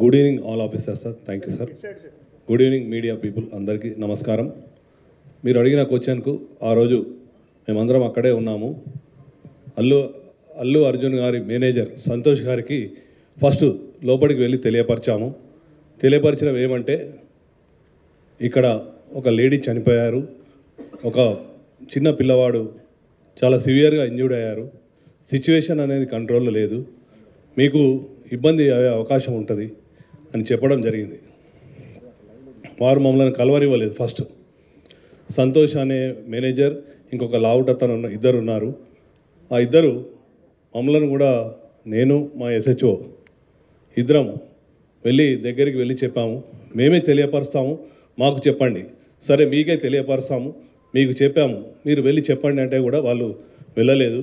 Good evening all officers sir. Thank you sir. Good evening media people అందరికీ నమస్కారం. మీరు అడిగిన క్వశ్చన్కు ఆ రోజు మేమందరం అక్కడే ఉన్నాము. అల్లు అర్జున్ గారి మేనేజర్ సంతోష్ గారికి ఫస్ట్ లోపలికి వెళ్ళి తెలియపరిచడం ఏమంటే ఇక్కడ ఒక లేడీ చనిపోయారు, ఒక చిన్న పిల్లవాడు చాలా సివియర్గా ఇంజ్యూర్డ్ అయ్యారు, సిచ్యువేషన్ అనేది కంట్రోల్లో లేదు, మీకు ఇబ్బంది అయ్యే అవకాశం ఉంటుంది అని చెప్పడం జరిగింది. వారు మమ్మల్ని కలవనివ్వలేదు. ఫస్ట్ సంతోష్ అనే మేనేజర్, ఇంకొక లావుటతను ఇద్దరు ఉన్నారు. ఆ ఇద్దరు మమ్మల్ని కూడా, నేను మా SHO ఇద్దరం దగ్గరికి వెళ్ళి చెప్పాము, మేమే తెలియపరుస్తాము, మాకు చెప్పండి. సరే మీకే తెలియపరుస్తాము, మీకు చెప్పాము, మీరు వెళ్ళి చెప్పండి అంటే కూడా వాళ్ళు వెళ్ళలేదు.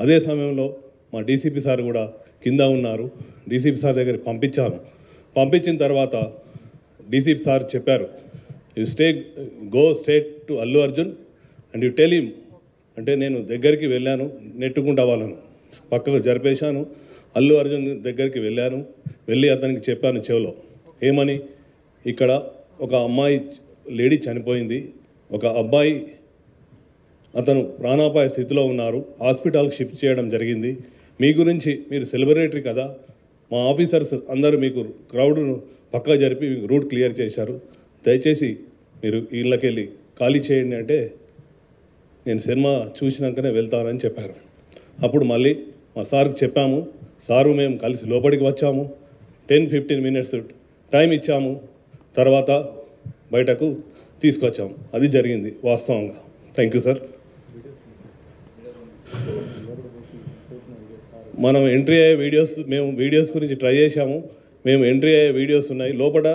అదే సమయంలో మా DCP సార్ కూడా కింద ఉన్నారు. DCP సార్ దగ్గరికి పంపించిన తర్వాత DCP సార్ చెప్పారు, you go straight to Allu Arjun and you tell him. అంటే నేను దగ్గరికి వెళ్ళాను, నెట్టుకుంటా వాళ్ళను పక్కకు జరిపేశాను. అల్లు అర్జున్ దగ్గరికి వెళ్ళి అతనికి చెప్పాను చెవిలో, ఏమని, ఇక్కడ ఒక అమ్మాయి లేడీ చనిపోయింది, ఒక అబ్బాయి అతను ప్రాణాపాయ స్థితిలో ఉన్నారు, హాస్పిటల్కి షిఫ్ట్ చేయడం జరిగింది. మీ గురించి, మీరు సెలబ్రిటీ కదా, మా ఆఫీసర్స్ అందరూ మీకు క్రౌడ్ను పక్కా జరిపి రూట్ క్లియర్ చేశారు, దయచేసి మీరు ఇళ్ళకి వెళ్ళి ఖాళీ చేయండి అంటే నేను సినిమా చూసినాకనే వెళ్తానని చెప్పారు. అప్పుడు మళ్ళీ మా సార్కి చెప్పాము, సారు మేము కలిసి లోపలికి వచ్చాము, 10-15 minutes టైం ఇచ్చాము, తర్వాత బయటకు తీసుకొచ్చాము. అది జరిగింది వాస్తవంగా. Thank you sir. మనం ఎంట్రీ అయ్యే వీడియోస్ గురించి ట్రై చేశాము. మేము ఎంట్రీ అయ్యే వీడియోస్ ఉన్నాయి లోపల.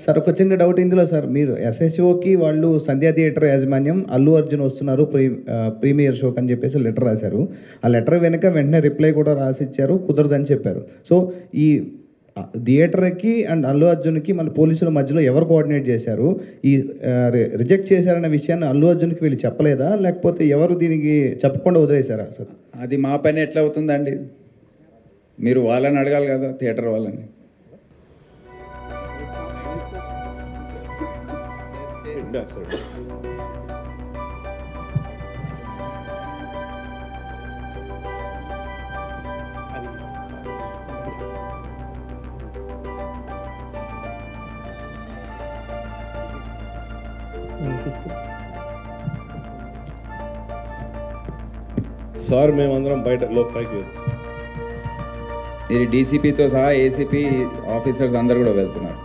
సార్ ఒక చిన్న డౌట్ ఇందులో సార్, మీరు SHOకి వాళ్ళు సంధ్యా థియేటర్ యాజమాన్యం అల్లు అర్జున్ వస్తున్నారు ప్రీమియర్ షోకి అని చెప్పేసి లెటర్ రాశారు. ఆ లెటర్ వెంటనే రిప్లై కూడా రాసిచ్చారు, కుదరదని చెప్పారు. సో ఈ థియేటర్కి అండ్ అల్లు అర్జున్కి మళ్ళీ పోలీసుల మధ్యలో ఎవరు కోఆర్డినేట్ చేశారు? ఈ రిజెక్ట్ చేశారనే విషయాన్ని అల్లు అర్జున్కి వీళ్ళు చెప్పలేదా, లేకపోతే ఎవరు దీనికి చెప్పకుండా వదిలేశారా సార్? అది మా పని ఎట్లా అవుతుందండి? మీరు వాళ్ళని అడగాలి కదా, థియేటర్ వాళ్ళని. సార్ మేమందరం బయట పైకి వెళ్తాం. ఇది DCPతో సహా ACP ఆఫీసర్స్ అందరు కూడా వెళ్తున్నారు.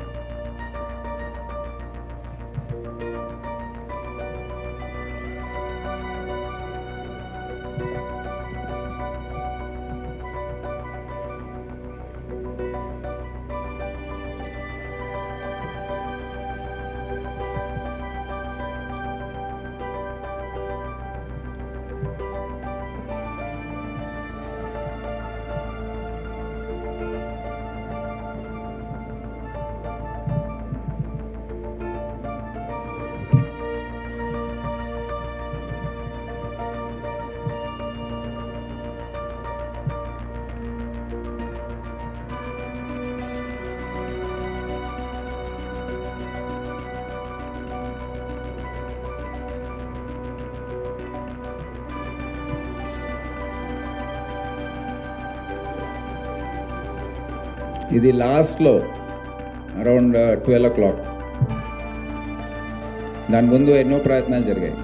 ఇది లాస్ట్లో అరౌండ్ 12 o'clock. దాని ముందు ఎన్నో ప్రయత్నాలు జరిగాయి.